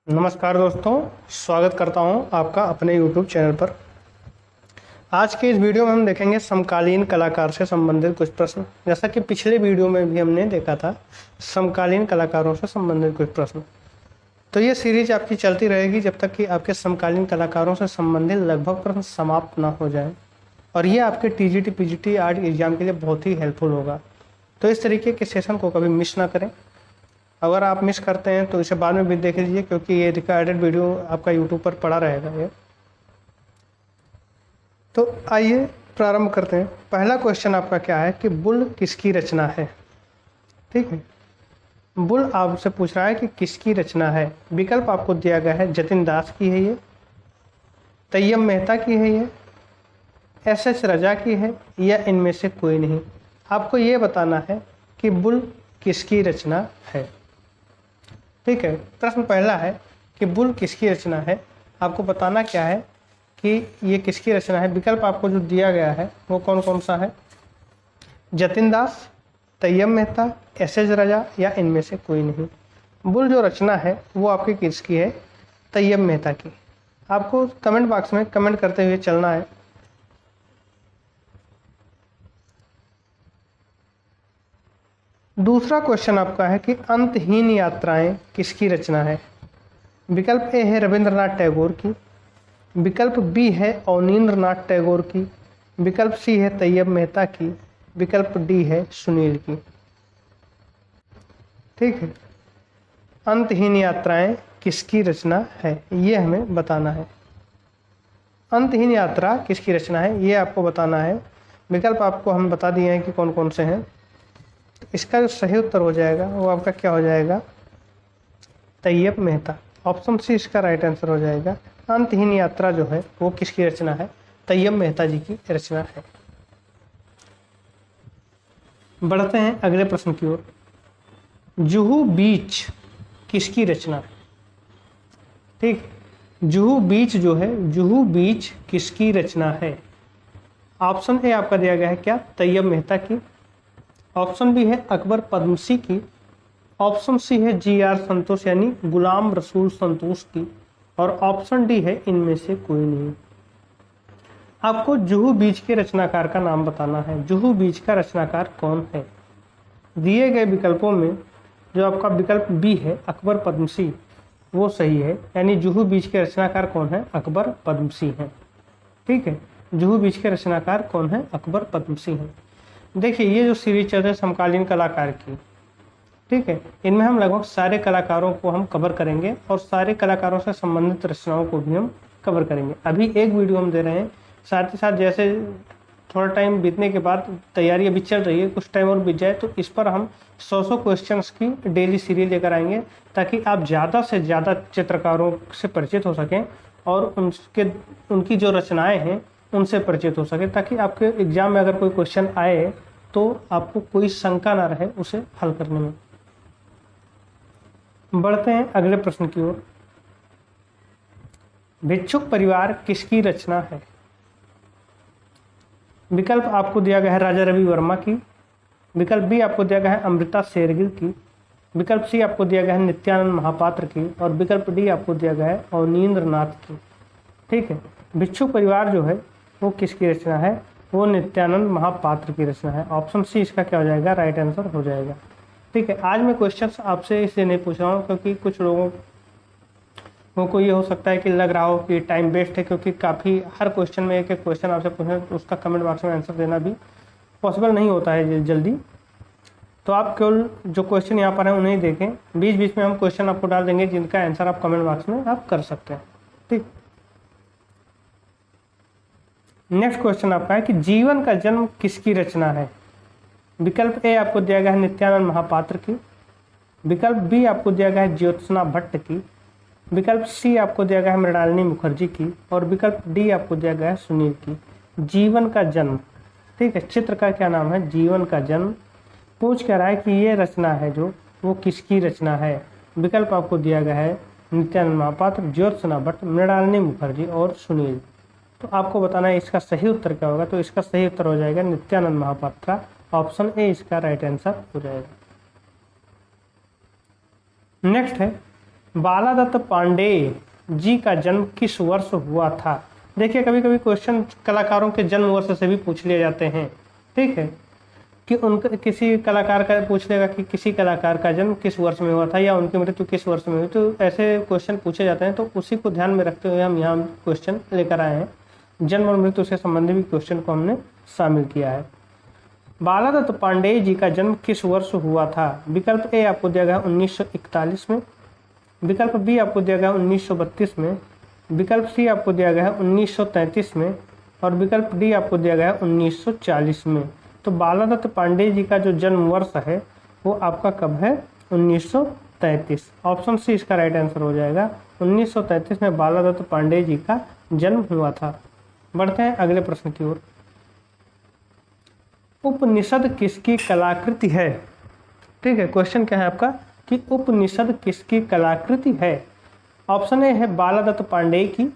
नमस्कार दोस्तों, स्वागत करता हूं आपका अपने YouTube चैनल पर। आज के इस वीडियो में हम देखेंगे समकालीन कलाकार से संबंधित कुछ प्रश्न। जैसा कि पिछले वीडियो में भी हमने देखा था समकालीन कलाकारों से संबंधित कुछ प्रश्न। तो ये सीरीज आपकी चलती रहेगी जब तक कि आपके समकालीन कलाकारों से संबंधित लगभग प्रश्न समाप्त ना हो जाए, और ये आपके TGT PGT आर्ट एग्जाम के लिए बहुत ही हेल्पफुल होगा। तो इस तरीके के सेशन को कभी मिस ना करें। अगर आप मिस करते हैं तो इसे बाद में भी देख लीजिए, क्योंकि ये रिकॉर्डेड वीडियो आपका यूट्यूब पर पड़ा रहेगा ये। तो आइए प्रारंभ करते हैं। पहला क्वेश्चन आपका क्या है कि बुल किसकी रचना है। ठीक है, बुल आपसे पूछ रहा है कि किसकी रचना है। विकल्प आपको दिया गया है जतिन दास की है ये, तैयब मेहता की है ये, SS रजा की है, या इनमें से कोई नहीं। आपको ये बताना है कि बुल किसकी रचना है। ठीक है, प्रश्न पहला है कि बुल किसकी रचना है। आपको बताना क्या है कि ये किसकी रचना है। विकल्प आपको जो दिया गया है वो कौन कौन सा है, जतिन दास, तैयब मेहता, SS रजा, या इनमें से कोई नहीं। बुल जो रचना है वो आपकी किसकी है, तैयब मेहता की। आपको कमेंट बॉक्स में कमेंट करते हुए चलना है। दूसरा क्वेश्चन आपका है कि अंतहीन यात्राएं किसकी रचना है। विकल्प ए है रविंद्रनाथ टैगोर की, विकल्प बी है अवनींद्रनाथ टैगोर की, विकल्प सी है तैयब मेहता की, विकल्प डी है सुनील की। ठीक है, अंतहीन यात्राएं किसकी रचना है ये हमें बताना है। अंतहीन यात्रा किसकी रचना है ये आपको बताना है। विकल्प आपको हम बता दिए हैं कि कौन कौन से हैं। इसका जो सही उत्तर हो जाएगा वो आपका क्या हो जाएगा, तैयब मेहता। ऑप्शन सी इसका राइट आंसर हो जाएगा। अंतहीन यात्रा जो है वो किसकी रचना है, तैयब मेहता जी की रचना है। बढ़ते हैं अगले प्रश्न की ओर। जुहू बीच किसकी रचना है। ठीक, जुहू बीच जो है, जुहू बीच किसकी रचना है। ऑप्शन ए आपका दिया गया है क्या, तैयब मेहता की। ऑप्शन बी है अकबर पद्मसी की। ऑप्शन सी है GR संतोष यानी गुलाम रसूल संतोष की, और ऑप्शन डी है इनमें से कोई नहीं। आपको जुहू बीच के रचनाकार का नाम बताना है। जुहू बीच का रचनाकार कौन है। दिए गए विकल्पों में जो आपका विकल्प बी है अकबर पद्मसी वो सही है, यानी जुहू बीच के रचनाकार कौन है, अकबर पद्मसी हैं। ठीक है, जुहू बीच के रचनाकार कौन है, अकबर पद्मसी हैं। देखिए ये जो सीरीज चल रही है समकालीन कलाकार की, ठीक है, इनमें हम लगभग सारे कलाकारों को हम कवर करेंगे और सारे कलाकारों से संबंधित रचनाओं को भी हम कवर करेंगे। अभी एक वीडियो हम दे रहे हैं, साथ ही साथ जैसे थोड़ा टाइम बीतने के बाद तैयारी अभी चल रही है, कुछ टाइम और बीत जाए तो इस पर हम 100 क्वेश्चंस की डेली सीरीज लेकर आएंगे, ताकि आप ज़्यादा से ज़्यादा चित्रकारों से परिचित हो सकें और उनकी जो रचनाएँ हैं उनसे परिचित हो सके, ताकि आपके एग्जाम में अगर कोई क्वेश्चन आए तो आपको कोई शंका ना रहे उसे हल करने में। बढ़ते हैं अगले प्रश्न की ओर। भिक्षुक परिवार किसकी रचना है। विकल्प आपको दिया गया है राजा रवि वर्मा की, विकल्प बी आपको दिया गया है अमृता शेरगिल की, विकल्प सी आपको दिया गया है नित्यानंद महापात्र की, और विकल्प डी आपको दिया गया है अवनींद्रनाथ की। ठीक है, भिक्षुक परिवार जो है वो किसकी रचना है, वो नित्यानंद महापात्र की रचना है। ऑप्शन सी इसका क्या हो जाएगा, राइट आंसर हो जाएगा। ठीक है, आज मैं क्वेश्चंस आपसे इसलिए नहीं पूछ रहा हूँ क्योंकि कुछ लोगों को ये हो सकता है कि लग रहा हो कि टाइम वेस्ट है, क्योंकि काफ़ी हर क्वेश्चन में एक एक क्वेश्चन आपसे पूछना तो उसका कमेंट बॉक्स में आंसर देना भी पॉसिबल नहीं होता है जल्दी। तो आप केवल जो क्वेश्चन यहाँ पर हैं उन्हें देखें, बीच बीच में हम क्वेश्चन आपको डाल देंगे जिनका आंसर आप कमेंट बॉक्स में आप कर सकते हैं। ठीक, नेक्स्ट क्वेश्चन आपका है कि जीवन का जन्म किसकी रचना है। विकल्प ए आपको दिया गया है नित्यानंद महापात्र की, विकल्प बी आपको दिया गया है ज्योत्सना भट्ट की, विकल्प सी आपको दिया गया है मृणालिनी मुखर्जी की, और विकल्प डी आपको दिया गया है सुनील की। जीवन का जन्म, ठीक है, चित्र का क्या नाम है, जीवन का जन्म। पूछ क्या रहा है कि ये रचना है जो वो किसकी रचना है। विकल्प आपको दिया गया है नित्यानंद महापात्र, ज्योत्सना भट्ट, मृणालिनी मुखर्जी और सुनील। तो आपको बताना है इसका सही उत्तर क्या होगा। तो इसका सही उत्तर हो जाएगा नित्यानंद महापात्रा। ऑप्शन ए इसका राइट आंसर हो जाएगा। नेक्स्ट है बालादत्त पांडेय जी का जन्म किस वर्ष हुआ था? देखिए कभी कभी क्वेश्चन कलाकारों के जन्म वर्ष से भी पूछ लिए जाते हैं, ठीक है, कि उनका किसी कलाकार का पूछ लेगा कि किसी कलाकार का जन्म किस वर्ष में हुआ था या उनकी मृत्यु किस वर्ष में हुई, तो ऐसे क्वेश्चन पूछे जाते हैं। तो उसी को ध्यान में रखते हुए हम यहाँ क्वेश्चन लेकर आए हैं। जन्म और मृत्यु से संबंधित भी क्वेश्चन को हमने शामिल किया है। बालादत्त पांडेय जी का जन्म किस वर्ष हुआ था? विकल्प ए आपको दिया गया 1941 में, विकल्प बी आपको दिया गया 1932 में, विकल्प सी आपको दिया गया है 1933 में और विकल्प डी आपको दिया गया है 1940 में। तो बालादत्त पांडेय जी का जो जन्म वर्ष है वो आपका कब है? 1933। ऑप्शन सी इसका राइट आंसर हो जाएगा। 1933 में बालादत्त पांडेय जी का जन्म हुआ था। बढ़ते हैं अगले प्रश्न की ओर। उपनिषद किसकी कलाकृति है? ठीक है, क्वेश्चन क्या है आपका कि उपनिषद किसकी कलाकृति है? ऑप्शन ए है बालादत्त पांडेय की,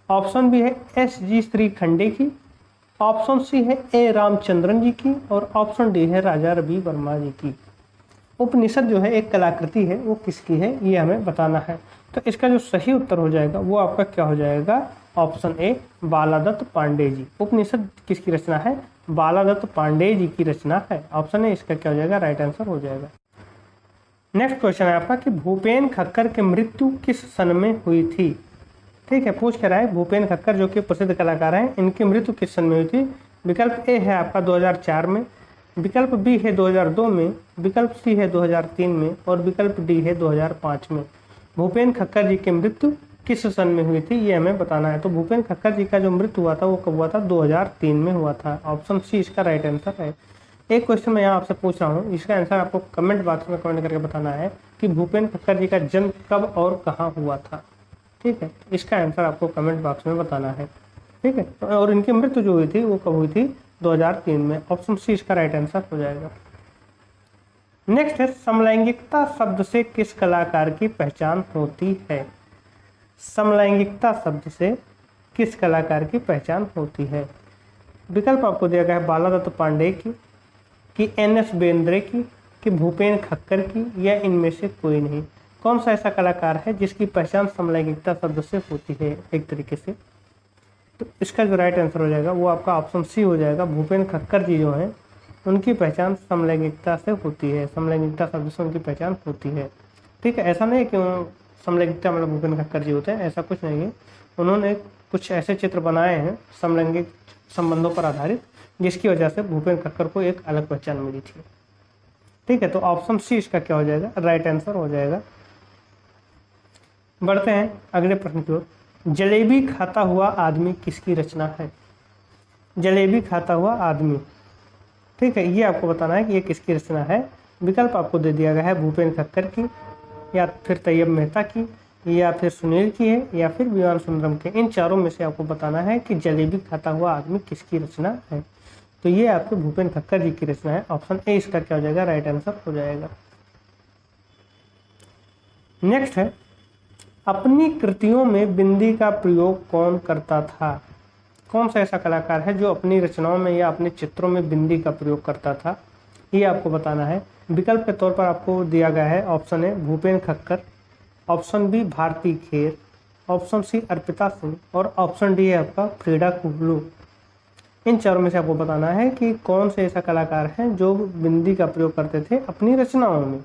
ऑप्शन बी है S.G. श्रीखंडे की, ऑप्शन सी है ए रामचंद्रन जी की और ऑप्शन डी है राजा रवि वर्मा जी की। उपनिषद जो है एक कलाकृति है, वो किसकी है ये हमें बताना है। तो इसका जो सही उत्तर हो जाएगा वो आपका क्या हो जाएगा? ऑप्शन ए बालादत्त पांडेय जी। उपनिषद किसकी रचना है? बालादत्त पांडेय जी की रचना है। ऑप्शन ए इसका क्या हो जाएगा? राइट आंसर हो जाएगा। नेक्स्ट क्वेश्चन है आपका कि भूपेन खक्कर की मृत्यु किस सन में हुई थी? ठीक है, पूछ कर रहा है भूपेन खक्कर जो कि प्रसिद्ध कलाकार हैं, इनकी मृत्यु किस सन में हुई थी? विकल्प ए है आपका 2004 में, विकल्प बी है 2002 में, विकल्प सी है 2003 में और विकल्प डी है 2005 में। भूपेन खक्कर जी की मृत्यु किस सन में हुई थी ये हमें बताना है। तो भूपेन खक्कर जी का जो मृत्यु हुआ था वो कब हुआ था? 2003 में हुआ था। ऑप्शन सी इसका राइट आंसर है। एक क्वेश्चन मैं यहाँ आपसे पूछ रहा हूँ, इसका आंसर आपको कमेंट बॉक्स में कमेंट करके बताना है कि भूपेन खक्कर जी का जन्म कब और कहाँ हुआ था। ठीक है, इसका आंसर आपको कमेंट बॉक्स में बताना है। ठीक है, और इनकी मृत्यु जो हुई थी वो कब हुई थी? 2003 में। ऑप्शन सी इसका राइट आंसर हो जाएगा। नेक्स्ट है समलैंगिकता शब्द से किस कलाकार की पहचान होती है? समलैंगिकता शब्द से किस कलाकार की पहचान होती है? विकल्प आपको दिया गया है बालादत्त पांडेय की, कि NS बेंद्रे की, कि भूपेन खक्कर की या इनमें से कोई नहीं। कौन सा ऐसा कलाकार है जिसकी पहचान समलैंगिकता शब्द से होती है एक तरीके से? तो इसका जो राइट आंसर हो जाएगा वो आपका ऑप्शन सी हो जाएगा। भूपेन खक्कर जी जो हैं उनकी पहचान समलैंगिकता से होती है, समलैंगिकता शब्द से उनकी पहचान होती है। ठीक है, ऐसा नहीं कि समलैंगिकता मतलब भूपेन खक्कर जी होते हैं, ऐसा कुछ नहीं है। उन्होंने कुछ ऐसे चित्र बनाए हैं समलैंगिक संबंधों पर आधारित जिसकी वजह से भूपेन खक्कर को एक अलग पहचान मिली थी। ठीक है, तो ऑप्शन सी इसका क्या हो जाएगा? राइट आंसर हो जाएगा। बढ़ते हैं अगले प्रश्न की ओर। जलेबी खाता हुआ आदमी किसकी रचना है? जलेबी खाता हुआ आदमी, ठीक है, ये आपको बताना है कि ये किसकी रचना है। विकल्प आपको दे दिया गया है भूपेन खक्कर की, या फिर तैयब मेहता की, या फिर सुनील की है, या फिर विवान सुंदरम के। इन चारों में से आपको बताना है कि जलेबी खाता हुआ आदमी किसकी रचना है। तो ये आपके भूपेन खक्कर जी की रचना है। ऑप्शन ए इसका क्या हो जाएगा? राइट आंसर हो जाएगा। नेक्स्ट है अपनी कृतियों में बिंदी का प्रयोग कौन करता था? कौन सा ऐसा कलाकार है जो अपनी रचनाओं में या अपने चित्रों में बिंदी का प्रयोग करता था, ये आपको बताना है। विकल्प के तौर पर आपको दिया गया है option A Bhupen Khakkar, option B Bharti Kher, option C Arpita Singh और ऑप्शन डी है आपका फ्रीडा कुहलू। इन चारों में से आपको बताना है कि कौन से ऐसा कलाकार है जो बिंदी का प्रयोग करते थे अपनी रचनाओं में।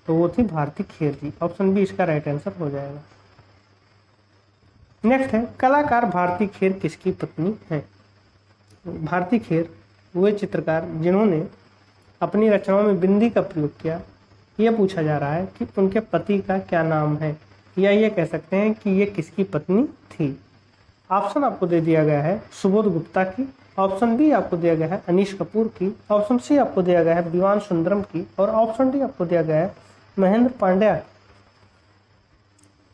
तो वो थी भारती खेर जी। ऑप्शन बी इसका राइट आंसर हो जाएगा। नेक्स्ट है कलाकार भारती खेर किसकी पत्नी है? भारती खेर वे चित्रकार जिन्होंने अपनी रचनाओं में बिंदी का प्रयोग किया। यह पूछा जा रहा है कि उनके पति का क्या नाम है, या ये कह सकते हैं कि ये किसकी पत्नी थी। ऑप्शन आपको दे दिया गया है सुबोध गुप्ता की, ऑप्शन बी आपको दिया गया है अनीश कपूर की, ऑप्शन सी आपको दिया गया है विवान सुंदरम की और ऑप्शन डी आपको दिया गया है महेंद्र पांड्या।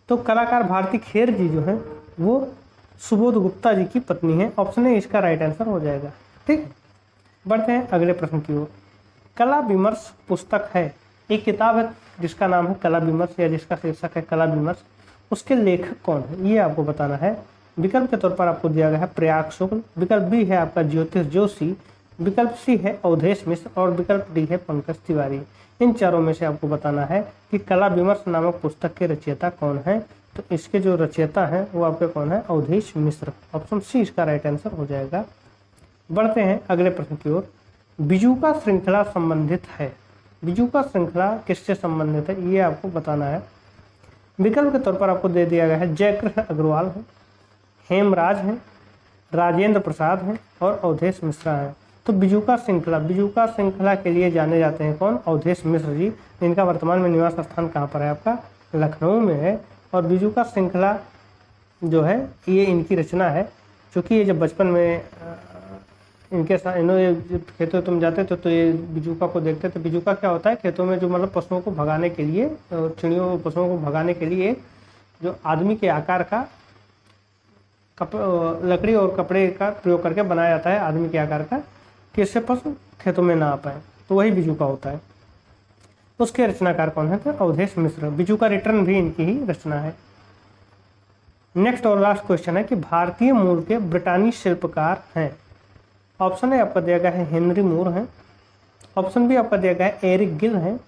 तो कलाकार भारती खेर जी जो है वो सुबोध गुप्ता जी की पत्नी है। ऑप्शन ए इसका राइट आंसर हो जाएगा। ठीक है, बढ़ते हैं अगले प्रश्न की ओर। कला विमर्श पुस्तक है, एक किताब है जिसका नाम है कला विमर्श या जिसका शीर्षक है कला विमर्श। उसके लेखक कौन है ये आपको बताना है। विकल्प के तौर पर आपको दिया गया है प्रयाग शुक्ल, विकल्प बी है आपका ज्योतिष जोशी, विकल्प सी है अवधेश मिश्र और विकल्प डी है पंकज तिवारी। इन चारों में से आपको बताना है कि कला विमर्श नामक पुस्तक के रचयिता कौन है। तो इसके जो रचयिता हैं वो आपके कौन है, अवधेश मिश्र। ऑप्शन सी इसका राइट आंसर हो जाएगा। बढ़ते हैं अगले प्रश्न की ओर। बीजूका श्रृंखला संबंधित है। बीजूका श्रृंखला किससे संबंधित है, ये आपको बताना है। विकल्प के तौर पर आपको दे दिया गया है जयकृष्ण अग्रवाल है, हेमराज है, राजेंद्र प्रसाद है और अवधेश मिश्रा है। तो बीजूका श्रृंखला के लिए जाने जाते हैं कौन, अवधेश मिश्र जी। इनका वर्तमान में निवास स्थान कहाँ पर है, आपका लखनऊ में है। और बीजूका श्रृंखला जो है ये इनकी रचना है, क्योंकि ये जब बचपन में इनके साथ इन्होंने खेतों तुम जाते थे तो ये बिजूका को देखते थे। बिजूका क्या होता है, खेतों में जो मतलब पशुओं को भगाने के लिए, चिड़ियों पशुओं को भगाने के लिए जो आदमी के आकार का लकड़ी और कपड़े का प्रयोग करके बनाया जाता है, आदमी के आकार का, कि इससे पशु खेतों में ना आ पाए, तो वही बिजूका होता है। उसके रचनाकार कौन है, तो अवधेश मिश्र। बिजूका रिटर्न भी इनकी ही रचना है। नेक्स्ट और लास्ट क्वेश्चन है कि भारतीय मूल के ब्रिटानी शिल्पकार हैं। ऑप्शन ए आपका दिया गया है हेनरी मूर हैं, ऑप्शन बी आपका दिया गया है एरिक गिल हैं,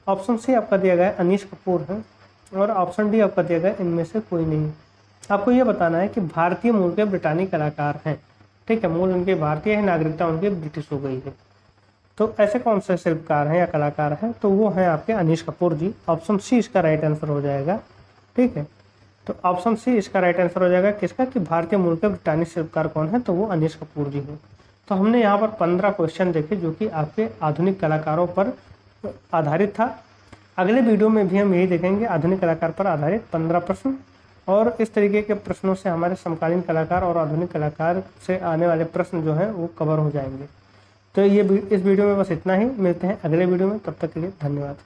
ऑप्शन सी आपका दिया गया है अनीश कपूर हैं और ऑप्शन डी आपका दिया गया है इनमें से कोई नहीं। आपको ये बताना है कि भारतीय मूल के ब्रिटानी कलाकार हैं। ठीक है, मूल उनके भारतीय है, नागरिकता उनकी ब्रिटिश हो गई है। तो ऐसे कौन से शिल्पकार हैं या कलाकार हैं, तो वो हैं आपके अनीश कपूर जी। ऑप्शन सी इसका राइट आंसर हो जाएगा। ठीक है, तो ऑप्शन सी इसका राइट आंसर हो जाएगा किसका, कि भारतीय मूल के ब्रिटानी शिल्पकार कौन है, तो वो अनीश कपूर जी हैं। तो हमने यहाँ पर 15 क्वेश्चन देखे जो कि आपके आधुनिक कलाकारों पर आधारित था। अगले वीडियो में भी हम यही देखेंगे, आधुनिक कलाकार पर आधारित 15 प्रश्न, और इस तरीके के प्रश्नों से हमारे समकालीन कलाकार और आधुनिक कलाकार से आने वाले प्रश्न जो हैं वो कवर हो जाएंगे। तो ये इस वीडियो में बस इतना ही। मिलते हैं अगले वीडियो में, तब तक के लिए धन्यवाद।